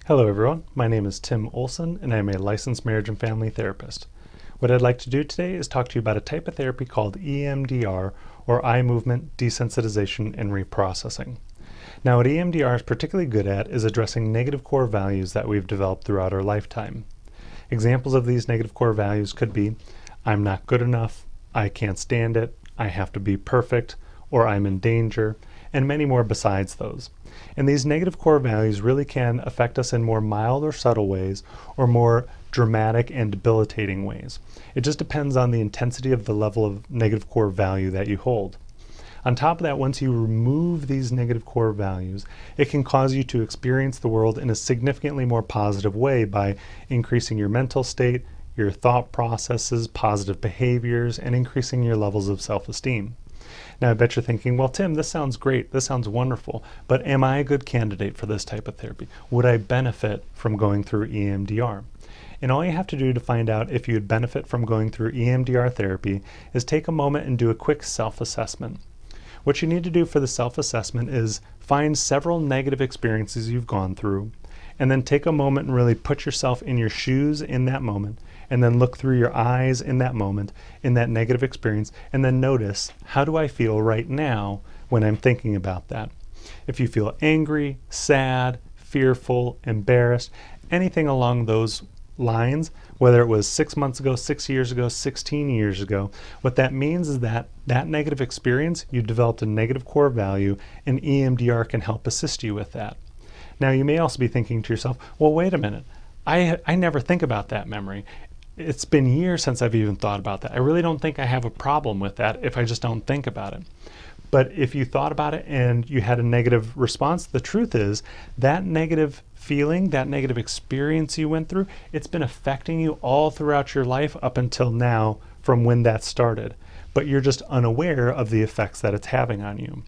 Hello everyone, my name is Tim Olson and I'm a licensed marriage and family therapist. What I'd like to do today is talk to you about a type of therapy called EMDR, or eye movement desensitization and reprocessing. Now what EMDR is particularly good at is addressing negative core values that we've developed throughout our lifetime. Examples of these negative core values could be, I'm not good enough, I can't stand it, I have to be perfect, or I'm in danger, and many more besides those. And these negative core values really can affect us in more mild or subtle ways, or more dramatic and debilitating ways. It just depends on the intensity of the level of negative core value that you hold. On top of that, once you remove these negative core values, it can cause you to experience the world in a significantly more positive way by increasing your mental state, your thought processes, positive behaviors, and increasing your levels of self-esteem. Now I bet you're thinking, well, Tim, this sounds great, this sounds wonderful, but am I a good candidate for this type of therapy? Would I benefit from going through EMDR? And all you have to do to find out if you'd benefit from going through EMDR therapy is take a moment and do a quick self-assessment. What you need to do for the self-assessment is find several negative experiences you've gone through, and then take a moment and really put yourself in your shoes in that moment, and then look through your eyes in that moment, in that negative experience, and then notice, how do I feel right now when I'm thinking about that? If you feel angry, sad, fearful, embarrassed, anything along those lines, whether it was 6 months ago, 6 years ago, 16 years ago, what that means is that that negative experience, you developed a negative core value, and EMDR can help assist you with that. Now you may also be thinking to yourself, well, wait a minute, I never think about that memory. It's been years since I've even thought about that. I really don't think I have a problem with that if I just don't think about it. But if you thought about it and you had a negative response, the truth is that negative feeling, that negative experience you went through, it's been affecting you all throughout your life up until now from when that started. But you're just unaware of the effects that it's having on you.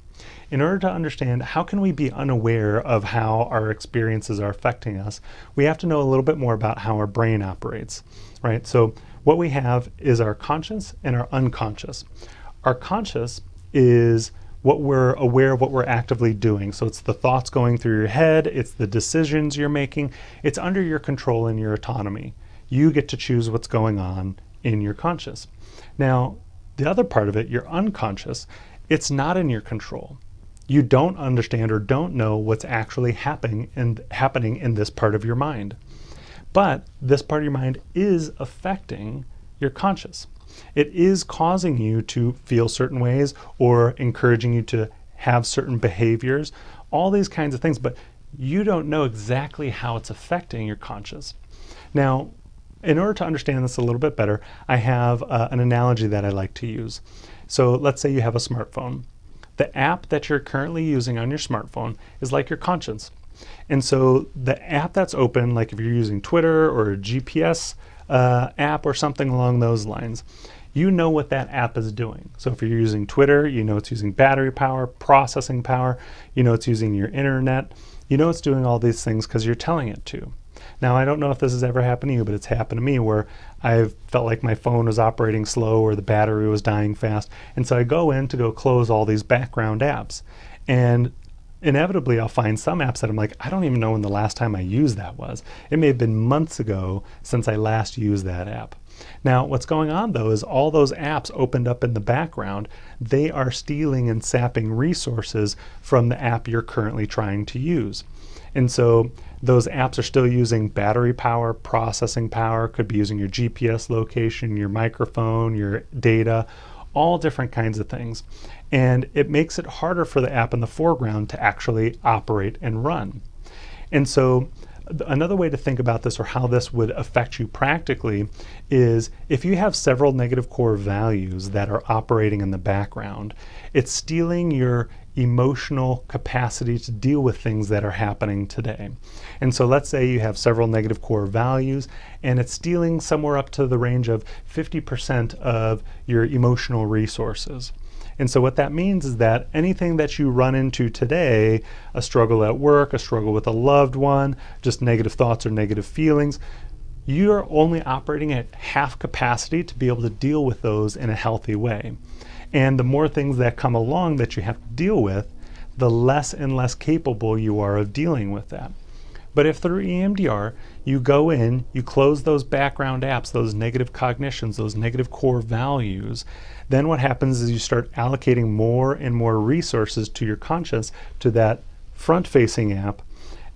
In order to understand how can we be unaware of how our experiences are affecting us, we have to know a little bit more about how our brain operates, right? So what we have is our conscious and our unconscious. Our conscious is what we're aware of, what we're actively doing. So it's the thoughts going through your head, it's the decisions you're making, it's under your control and your autonomy. You get to choose what's going on in your conscious. Now, the other part of it, your unconscious, it's not in your control. You don't understand or don't know what's actually happening in this part of your mind. But this part of your mind is affecting your conscious. It is causing you to feel certain ways or encouraging you to have certain behaviors, all these kinds of things, but you don't know exactly how it's affecting your conscious. Now, in order to understand this a little bit better, I have an analogy that I like to use. So let's say you have a smartphone. The app that you're currently using on your smartphone is like your conscience. And so the app that's open, like if you're using Twitter or a GPS app or something along those lines, you know what that app is doing. So if you're using Twitter, you know it's using battery power, processing power, you know it's using your internet, you know it's doing all these things because you're telling it to. Now, I don't know if this has ever happened to you, but it's happened to me where I've felt like my phone was operating slow or the battery was dying fast. And so I go in to go close all these background apps. And inevitably, I'll find some apps that I'm like, I don't even know when the last time I used that was. It may have been months ago since I last used that app. Now, what's going on though is all those apps opened up in the background, they are stealing and sapping resources from the app you're currently trying to use. And so those apps are still using battery power, processing power, could be using your GPS location, your microphone, your data, all different kinds of things. And it makes it harder for the app in the foreground to actually operate and run. And so another way to think about this, or how this would affect you practically, is if you have several negative core values that are operating in the background, it's stealing your emotional capacity to deal with things that are happening today. And so let's say you have several negative core values and it's stealing somewhere up to the range of 50% of your emotional resources. And so what that means is that anything that you run into today, a struggle at work, a struggle with a loved one, just negative thoughts or negative feelings, you are only operating at half capacity to be able to deal with those in a healthy way. And the more things that come along that you have to deal with, the less and less capable you are of dealing with that. But if through EMDR, you go in, you close those background apps, those negative cognitions, those negative core values, then what happens is you start allocating more and more resources to your conscious, to that front-facing app,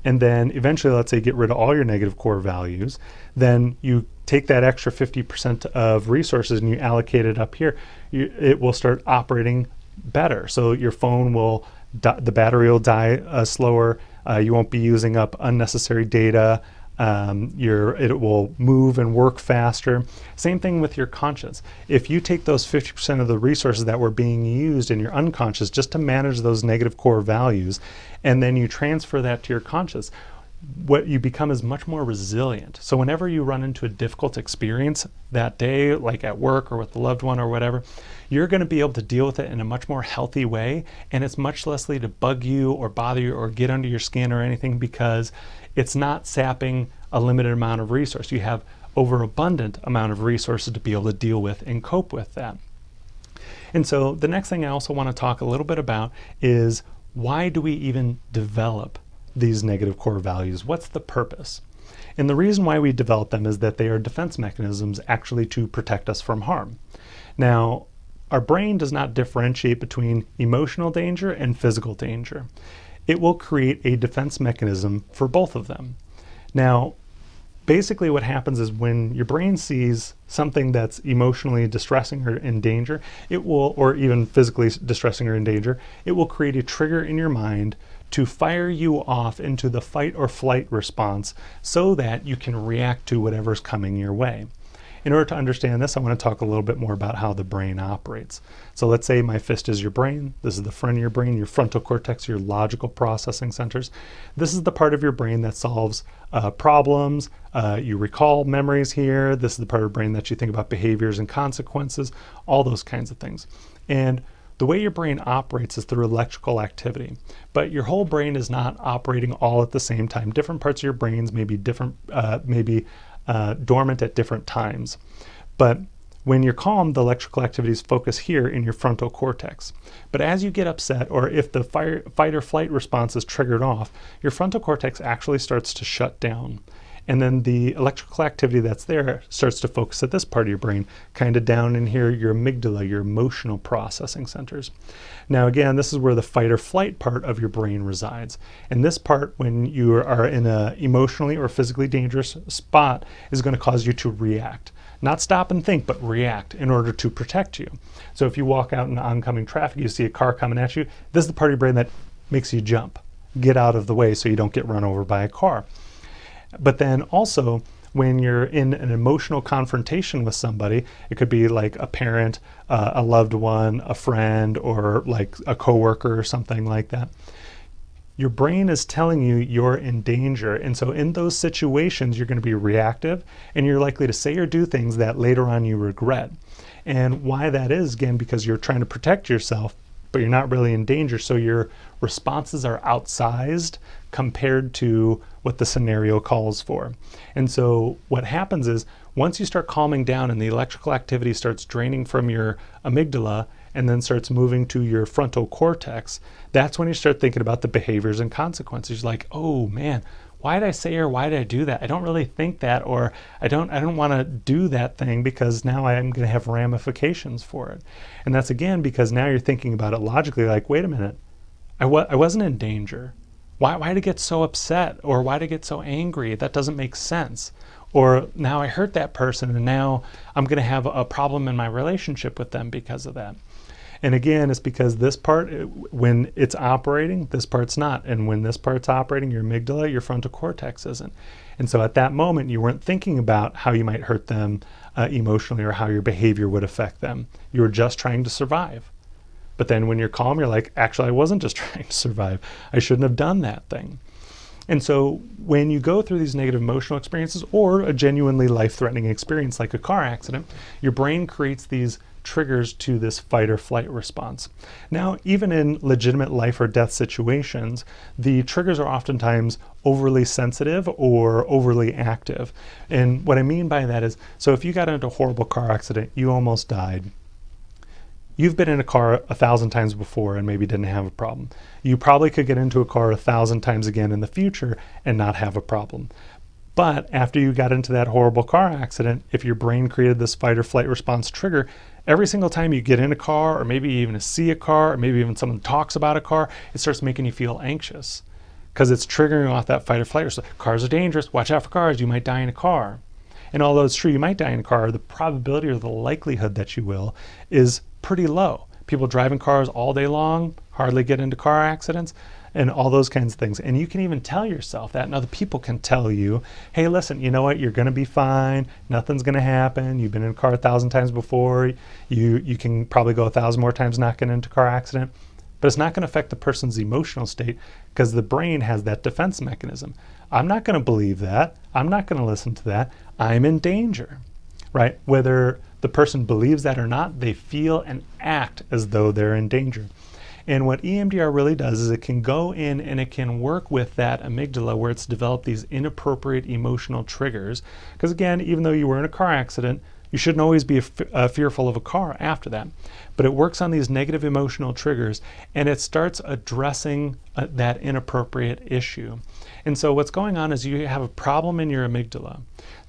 and then eventually, let's say, get rid of all your negative core values. Then you take that extra 50% of resources and you allocate it up here. It will start operating better. So your phone will, the battery will die slower. You won't be using up unnecessary data. It will move and work faster. Same thing with your conscious. If you take those 50% of the resources that were being used in your unconscious just to manage those negative core values, and then you transfer that to your conscious, what you become is much more resilient. So whenever you run into a difficult experience that day, like at work or with a loved one or whatever, you're going to be able to deal with it in a much more healthy way, and it's much less likely to bug you or bother you or get under your skin or anything, because it's not sapping a limited amount of resource. You have overabundant amount of resources to be able to deal with and cope with that. And so the next thing I also want to talk a little bit about is, why do we even develop these negative core values? What's the purpose? And the reason why we develop them is that they are defense mechanisms actually to protect us from harm. Now, our brain does not differentiate between emotional danger and physical danger. It will create a defense mechanism for both of them. Now, basically what happens is when your brain sees something that's emotionally distressing or in danger, it will, or even physically distressing or in danger, it will create a trigger in your mind to fire you off into the fight or flight response so that you can react to whatever's coming your way. In order to understand this, I want to talk a little bit more about how the brain operates. So let's say my fist is your brain. This is the front of your brain, your frontal cortex, your logical processing centers. This is the part of your brain that solves problems. You recall memories here. This is the part of the brain that you think about behaviors and consequences, all those kinds of things. And the way your brain operates is through electrical activity, but your whole brain is not operating all at the same time. Different parts of your brains may be different, dormant at different times. But when you're calm, the electrical activities focus here in your frontal cortex. But as you get upset, or if the fight or flight response is triggered off, your frontal cortex actually starts to shut down. And then the electrical activity that's there starts to focus at this part of your brain, kind of down in here, your amygdala, your emotional processing centers. Now again, this is where the fight or flight part of your brain resides. And this part, when you are in an emotionally or physically dangerous spot, is going to cause you to react. Not stop and think, but react in order to protect you. So if you walk out in oncoming traffic, you see a car coming at you, this is the part of your brain that makes you jump. Get out of the way so you don't get run over by a car. But then also, when you're in an emotional confrontation with somebody, it could be like a parent, a loved one, a friend, or like a coworker or something like that. Your brain is telling you you're in danger. And so in those situations, you're going to be reactive, and you're likely to say or do things that later on you regret. And why that is, again, because you're trying to protect yourself, but you're not really in danger. So your responses are outsized compared to what the scenario calls for. And so what happens is, once you start calming down and the electrical activity starts draining from your amygdala and then starts moving to your frontal cortex, that's when you start thinking about the behaviors and consequences. You're like, oh man, why did I say or why did I do that? I don't really think that, or I don't want to do that thing because now I'm going to have ramifications for it. And that's again because now you're thinking about it logically, like, wait a minute, I wasn't in danger. Why did I get so upset, or why did I get so angry? That doesn't make sense. Or now I hurt that person and now I'm going to have a problem in my relationship with them because of that. And again, it's because this part, when it's operating, this part's not. And when this part's operating, your amygdala, your frontal cortex isn't. And so at that moment, you weren't thinking about how you might hurt them emotionally or how your behavior would affect them. You were just trying to survive. But then when you're calm, you're like, actually, I wasn't just trying to survive. I shouldn't have done that thing. And so when you go through these negative emotional experiences or a genuinely life-threatening experience like a car accident, your brain creates these triggers to this fight or flight response. Now, even in legitimate life or death situations, the triggers are oftentimes overly sensitive or overly active. And what I mean by that is, so if you got into a horrible car accident, you almost died. You've been in a car 1,000 times before and maybe didn't have a problem. You probably could get into a car 1,000 times again in the future and not have a problem. But after you got into that horrible car accident, if your brain created this fight or flight response trigger, every single time you get in a car, or maybe even see a car, or maybe even someone talks about a car, it starts making you feel anxious because it's triggering off that fight or flight response. Cars are dangerous. Watch out for cars. You might die in a car. And although it's true you might die in a car, the probability or the likelihood that you will is pretty low. People driving cars all day long hardly get into car accidents and all those kinds of things. And you can even tell yourself that, and other people can tell you, hey, listen, you know what? You're going to be fine. Nothing's going to happen. You've been in a car 1,000 times before. You can probably go 1,000 more times not getting into a car accident. But it's not going to affect the person's emotional state because the brain has that defense mechanism. I'm not going to believe that. I'm not going to listen to that. I'm in danger, right? Whether the person believes that or not, they feel and act as though they're in danger. And what EMDR really does is it can go in and it can work with that amygdala where it's developed these inappropriate emotional triggers. Because again, even though you were in a car accident, you shouldn't always be fearful of a car after that. But it works on these negative emotional triggers and it starts addressing that inappropriate issue. And so what's going on is you have a problem in your amygdala.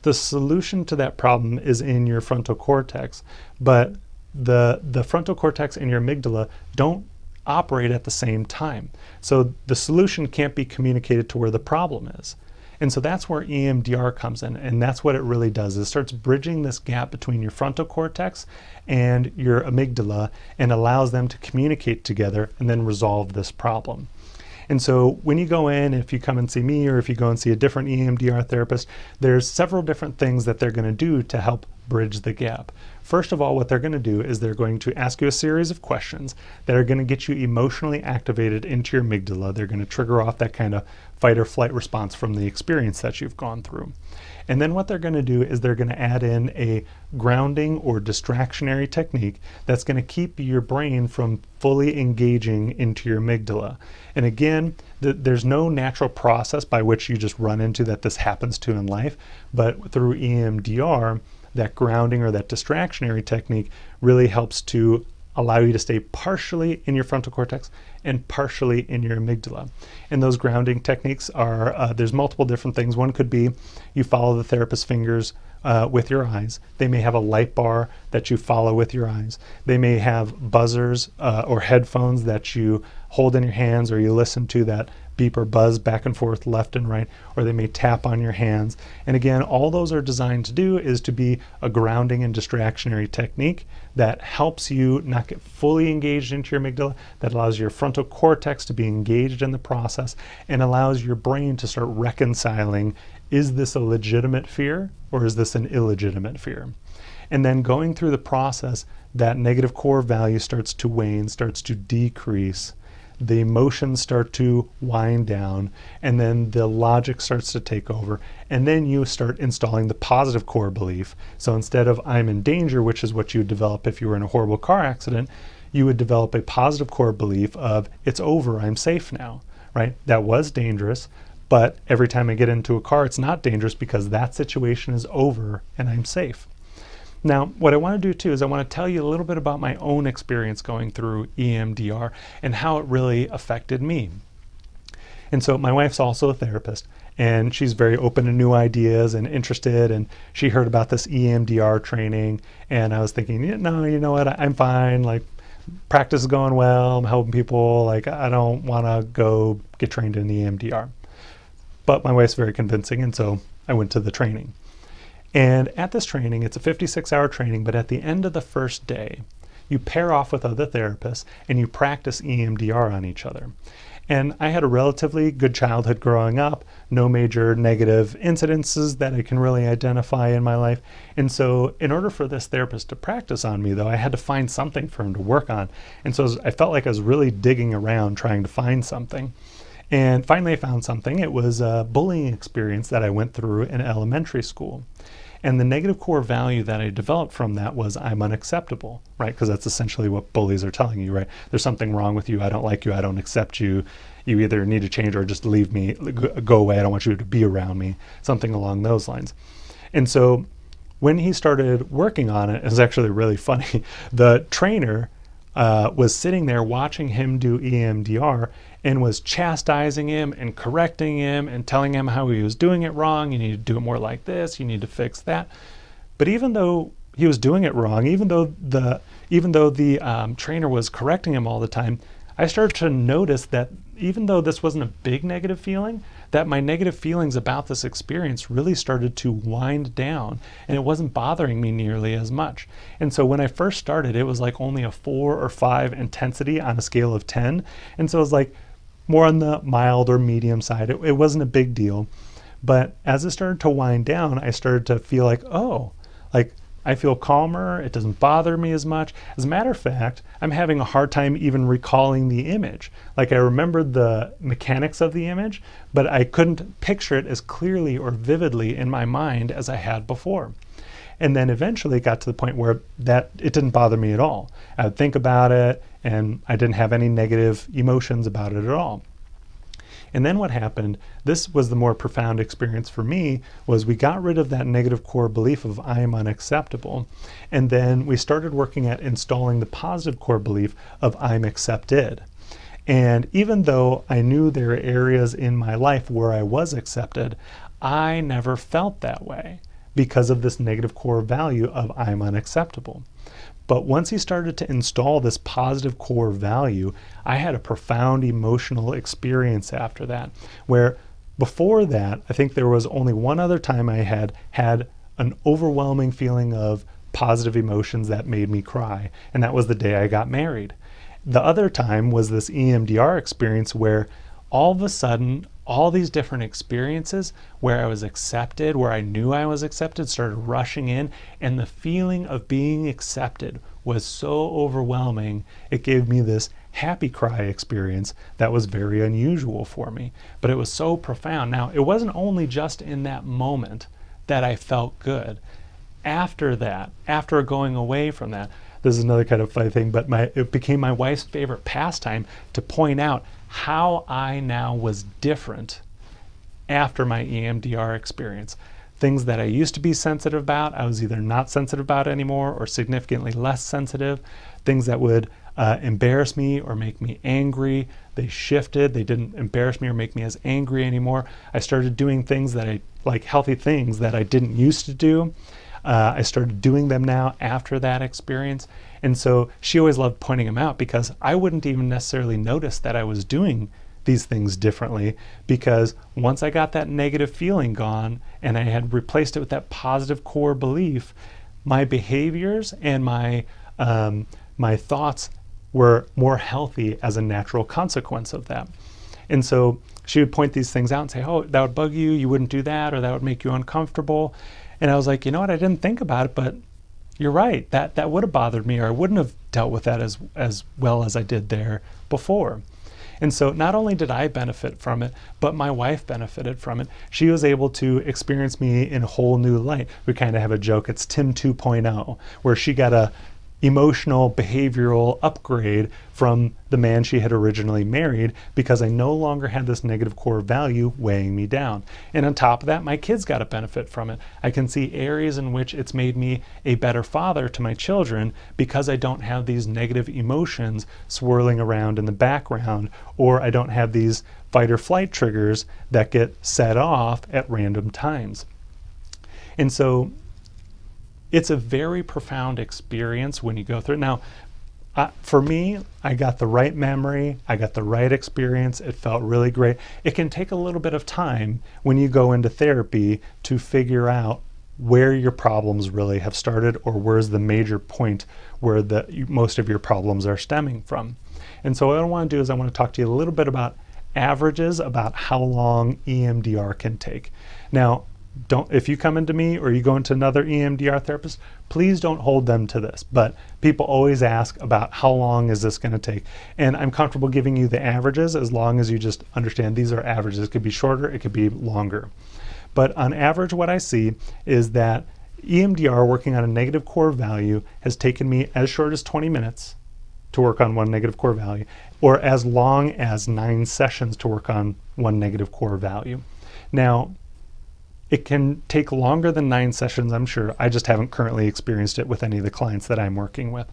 The solution to that problem is in your frontal cortex, but the frontal cortex and your amygdala don't operate at the same time. So the solution can't be communicated to where the problem is. And so that's where EMDR comes in, and that's what it really does. It starts bridging this gap between your frontal cortex and your amygdala and allows them to communicate together and then resolve this problem. And so when you go in, if you come and see me or if you go and see a different EMDR therapist, there's several different things that they're going to do to help bridge the gap. First of all, what they're going to do is they're going to ask you a series of questions that are going to get you emotionally activated into your amygdala. They're going to trigger off that kind of fight or flight response from the experience that you've gone through. And then what they're going to do is they're going to add in a grounding or distractionary technique that's going to keep your brain from fully engaging into your amygdala. And again, there's no natural process by which you just run into that this happens to in life, but through EMDR, that grounding or that distractionary technique really helps to allow you to stay partially in your frontal cortex and partially in your amygdala. And those grounding techniques are, there's multiple different things. One could be you follow the therapist's fingers with your eyes. They may have a light bar that you follow with your eyes. They may have buzzers or headphones that you hold in your hands or you listen to that beep or buzz back and forth left and right, or they may tap on your hands. And again, all those are designed to do is to be a grounding and distractionary technique that helps you not get fully engaged into your amygdala, that allows your frontal cortex to be engaged in the process and allows your brain to start reconciling, is this a legitimate fear or is this an illegitimate fear? And then going through the process, that negative core value starts to wane, starts to decrease. The emotions start to wind down, and then the logic starts to take over, and then you start installing the positive core belief. So instead of I'm in danger, which is what you would develop if you were in a horrible car accident, you would develop a positive core belief of it's over, I'm safe now, right? That was dangerous, but every time I get into a car, it's not dangerous because that situation is over and I'm safe. Now, what I want to do too is I want to tell you a little bit about my own experience going through EMDR and how it really affected me. And so my wife's also a therapist and she's very open to new ideas and interested, and she heard about this EMDR training and I was thinking, no, you know what, I'm fine, like practice is going well, I'm helping people, like I don't want to go get trained in EMDR. But my wife's very convincing, and so I went to the training. And at this training, it's a 56-hour training, but at the end of the first day, you pair off with other therapists and you practice EMDR on each other. And I had a relatively good childhood growing up, no major negative incidences that I can really identify in my life. And so in order for this therapist to practice on me, though, I had to find something for him to work on. And so I felt like I was really digging around trying to find something. And finally I found something. It was a bullying experience that I went through in elementary school. And the negative core value that I developed from that was I'm unacceptable, right? Because that's essentially what bullies are telling you, right? There's something wrong with you. I don't like you. I don't accept you. You either need to change or just leave me, go away. I don't want you to be around me, something along those lines. And so when he started working on it, it was actually really funny. The trainer was sitting there watching him do EMDR and was chastising him and correcting him and telling him how he was doing it wrong. You need to do it more like this. You need to fix that. But even though he was doing it wrong, even though the trainer was correcting him all the time, I started to notice that even though this wasn't a big negative feeling, that my negative feelings about this experience really started to wind down, and it wasn't bothering me nearly as much. And so when I first started, it was like only a 4 or 5 intensity on a scale of 10. And so it was like more on the mild or medium side. It wasn't a big deal. But as it started to wind down, I started to feel like, oh, like I feel calmer. It doesn't bother me as much. As a matter of fact, I'm having a hard time even recalling the image. Like I remembered the mechanics of the image, but I couldn't picture it as clearly or vividly in my mind as I had before. And then eventually it got to the point where that it didn't bother me at all. I would think about it and I didn't have any negative emotions about it at all. And then what happened, this was the more profound experience for me, was we got rid of that negative core belief of I am unacceptable. And then we started working at installing the positive core belief of I'm accepted. And even though I knew there were areas in my life where I was accepted, I never felt that way because of this negative core value of I'm unacceptable. But once he started to install this positive core value, I had a profound emotional experience after that, where before that, I think there was only one other time I had an overwhelming feeling of positive emotions that made me cry, and that was the day I got married. The other time was this EMDR experience where all of a sudden, all these different experiences where I was accepted, where I knew I was accepted, started rushing in, and the feeling of being accepted was so overwhelming, it gave me this happy cry experience that was very unusual for me, but it was so profound. Now, it wasn't only just in that moment that I felt good. After that, after going away from that, this is another kind of funny thing, but it became my wife's favorite pastime to point out how I now was different after my EMDR experience. Things that I used to be sensitive about, I was either not sensitive about anymore or significantly less sensitive. Things that would embarrass me or make me angry, they shifted. They didn't embarrass me or make me as angry anymore. I started doing things that like healthy things that I didn't used to do. I started doing them now after that experience. And so she always loved pointing them out because I wouldn't even necessarily notice that I was doing these things differently, because once I got that negative feeling gone and I had replaced it with that positive core belief, my behaviors and my thoughts were more healthy as a natural consequence of that. And so she would point these things out and say, oh, that would bug you, you wouldn't do that, or that would make you uncomfortable. And I was like, you know what, I didn't think about it, but you're right, that would have bothered me, or I wouldn't have dealt with that as well as I did there before. And so not only did I benefit from it, but my wife benefited from it. She was able to experience me in a whole new light. We kind of have a joke, it's Tim 2.0, where she got a emotional behavioral upgrade from the man she had originally married, because I no longer had this negative core value weighing me down. And on top of that, my kids got a benefit from it. I can see areas in which it's made me a better father to my children because I don't have these negative emotions swirling around in the background, or I don't have these fight or flight triggers that get set off at random times. And so it's a very profound experience when you go through it. Now, for me, I got the right memory, I got the right experience, it felt really great. It can take a little bit of time when you go into therapy to figure out where your problems really have started, or where's the major point where most of your problems are stemming from. And so what I want to do is I want to talk to you a little bit about averages, about how long EMDR can take. Now, if you come into me or you go into another EMDR therapist, please don't hold them to this. But people always ask about how long is this going to take. And I'm comfortable giving you the averages as long as you just understand these are averages. It could be shorter, it could be longer. But on average, what I see is that EMDR working on a negative core value has taken me as short as 20 minutes to work on one negative core value, or as long as 9 sessions to work on one negative core value. Now, it can take longer than 9 sessions, I'm sure. I just haven't currently experienced it with any of the clients that I'm working with.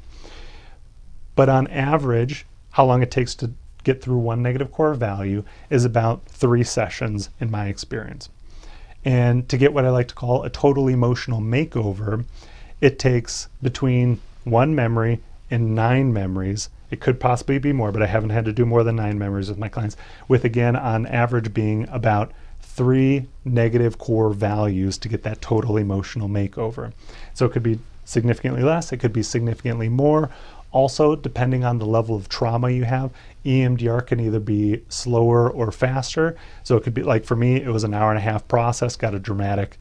But on average, how long it takes to get through one negative core value is about 3 sessions in my experience. And to get what I like to call a total emotional makeover, it takes between 1 memory and 9 memories. It could possibly be more, but I haven't had to do more than 9 memories with my clients, with again on average being about 3 negative core values to get that total emotional makeover. So it could be significantly less, it could be significantly more. Also, depending on the level of trauma you have, EMDR can either be slower or faster. So it could be like, for me, it was an hour-and-a-half process, got a dramatic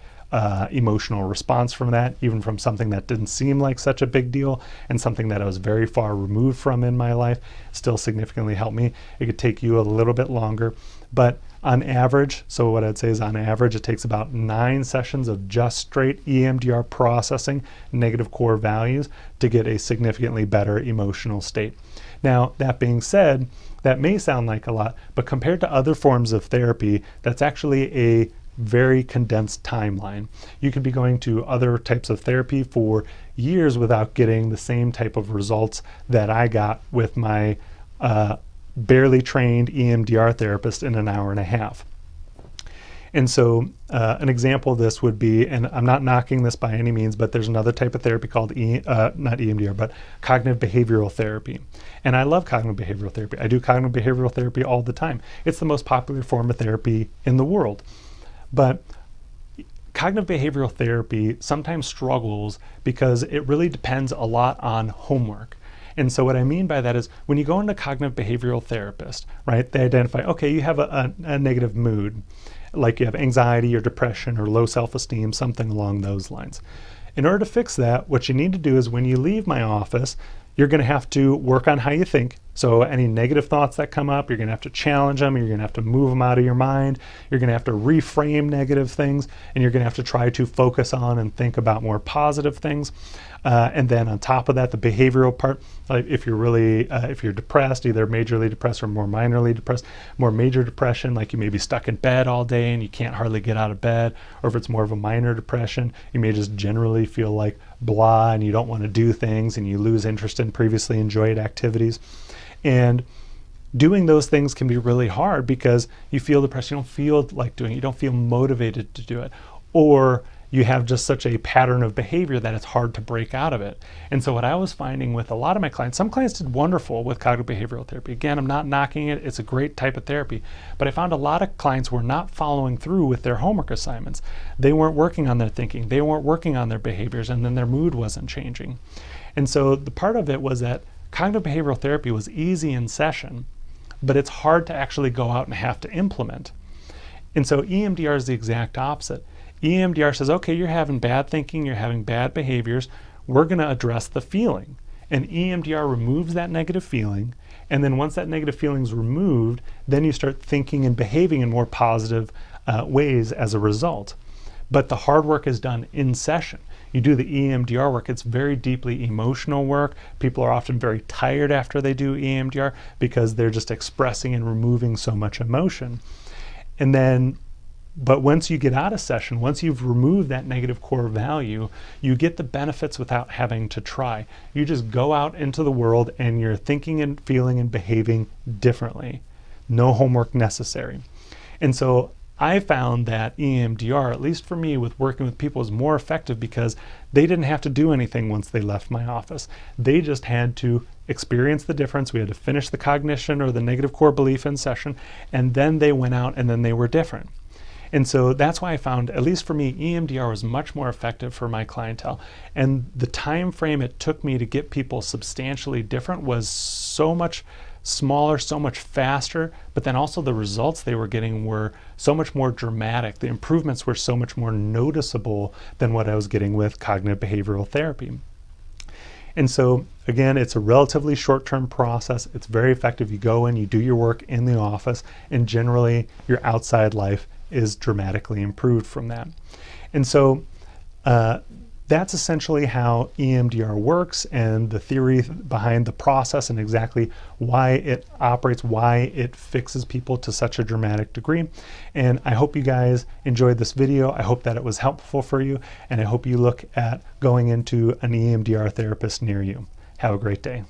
emotional response from that, even from something that didn't seem like such a big deal and something that I was very far removed from in my life, still significantly helped me. It could take you a little bit longer, but on average, so what I'd say is on average, it takes about 9 sessions of just straight EMDR processing negative core values to get a significantly better emotional state. Now, that being said, that may sound like a lot, but compared to other forms of therapy, that's actually a very condensed timeline. You could be going to other types of therapy for years without getting the same type of results that I got with my barely trained EMDR therapist in an hour-and-a-half. And so an example of this would be, and I'm not knocking this by any means, but there's another type of therapy called not EMDR, but cognitive behavioral therapy. And I love cognitive behavioral therapy. I do cognitive behavioral therapy all the time. It's the most popular form of therapy in the world. But cognitive behavioral therapy sometimes struggles because it really depends a lot on homework. And so what I mean by that is when you go into cognitive behavioral therapist, right, they identify, okay, you have a negative mood, like you have anxiety or depression or low self-esteem, something along those lines. In order to fix that, what you need to do is when you leave my office, you're going to have to work on how you think. So any negative thoughts that come up, you're going to have to challenge them. You're going to have to move them out of your mind. You're going to have to reframe negative things, and you're going to have to try to focus on and think about more positive things. And then on top of that, the behavioral part, like if you're depressed, either majorly depressed or more minorly depressed, more major depression, like you may be stuck in bed all day and you can't hardly get out of bed, or if it's more of a minor depression, you may just generally feel like blah and you don't want to do things and you lose interest in previously enjoyed activities. And doing those things can be really hard because you feel depressed, you don't feel like doing it, you don't feel motivated to do it, or you have just such a pattern of behavior that it's hard to break out of it. And so what I was finding with a lot of my clients, some clients did wonderful with cognitive behavioral therapy. Again, I'm not knocking it, it's a great type of therapy, but I found a lot of clients were not following through with their homework assignments. They weren't working on their thinking, they weren't working on their behaviors, and then their mood wasn't changing. And so the part of it was that cognitive behavioral therapy was easy in session, but it's hard to actually go out and have to implement. And so EMDR is the exact opposite. EMDR says, okay, you're having bad thinking, you're having bad behaviors, we're going to address the feeling. And EMDR removes that negative feeling, and then once that negative feeling is removed, then you start thinking and behaving in more positive ways as a result. But the hard work is done in session. You do the EMDR work, it's very deeply emotional work. People are often very tired after they do EMDR because they're just expressing and removing so much emotion. And then but once you get out of session, once you've removed that negative core value, you get the benefits without having to try. You just go out into the world and you're thinking and feeling and behaving differently. No homework necessary. And so I found that EMDR, at least for me with working with people, is more effective because they didn't have to do anything once they left my office. They just had to experience the difference. We had to finish the cognition or the negative core belief in session, and then they went out and then they were different. And so that's why I found, at least for me, EMDR was much more effective for my clientele. And the time frame it took me to get people substantially different was so much smaller, so much faster, but then also the results they were getting were so much more dramatic. The improvements were so much more noticeable than what I was getting with cognitive behavioral therapy. And so again, it's a relatively short-term process. It's very effective. You go in, you do your work in the office, and generally your outside life is dramatically improved from that. And so that's essentially how EMDR works and the theory behind the process and exactly why it operates, why it fixes people to such a dramatic degree. And I hope you guys enjoyed this video. I hope that it was helpful for you, and I hope you look at going into an EMDR therapist near you. Have a great day.